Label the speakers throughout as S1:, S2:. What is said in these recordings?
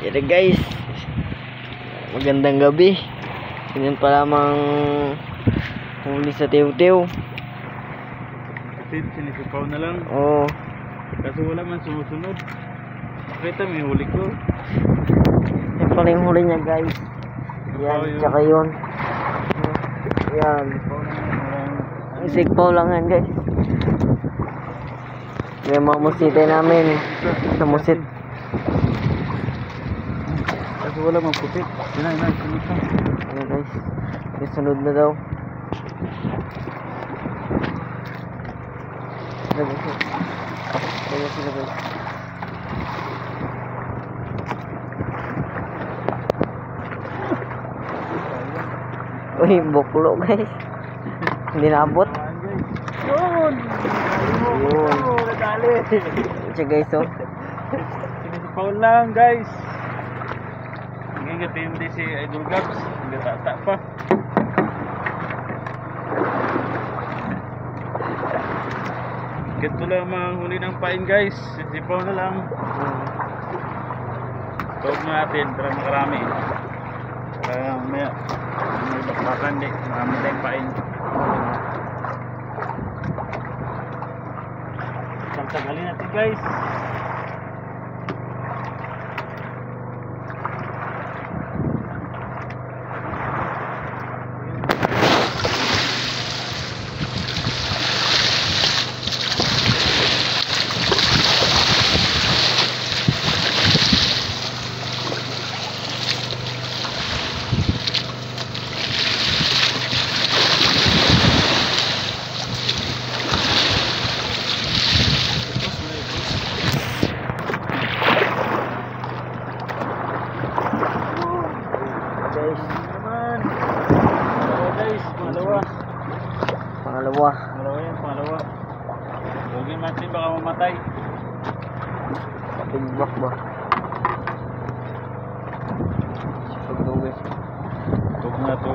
S1: Yan guys, magandang gabi. Ganyan pa lamang huli sa tiw-tiw.
S2: Sinisipaw na lang.
S1: Oo.
S2: Kasi wala man sumusunod. Makita may huli ko.
S1: Yan pala yung huli niya guys. Yan, tsaka yun. Yan. Isigpaw lang yan guys. Yung mga musite namin sa musit.
S2: Kasi wala mang putik. Yan.
S1: Ano guys, isunod na daw. Kaya sila guys. Uy, buklo guys. Hindi naabot.
S2: Yun!
S1: Yun.
S2: Nadali!
S1: Siya guys oh.
S2: Sinisipaw lang guys. Hingga hindi si Idol Gabs. Hindi tata pa. Ganito lang mga huli ng pain guys. Sinisipaw na lang. Tawag natin para makarami. Para may bakbakan di. Marami tayong pain. Tanggalin natin guys. Pangalawa. Huwag natin baka mamatay.
S1: Tigbak ba? Pagduwis.
S2: Tug na to.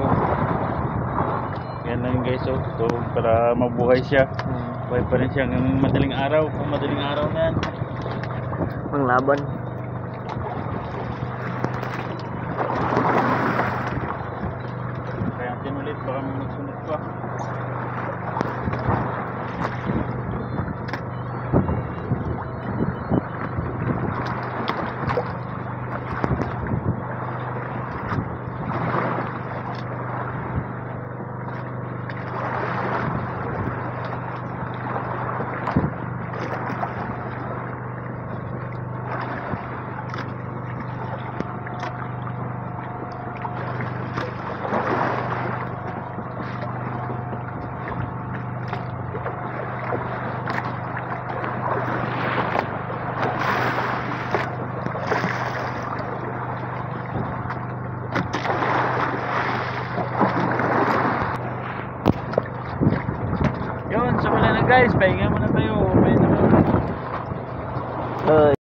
S2: Yan lang guys oh. Tug para mabuhay siya. Buhay pa rin siya ng madaling araw. Kung madaling araw na yan.
S1: Ang laban.
S2: Kaya natin ulit baka magsunod pa. Yun, so wala na guys, pahinga muna tayo.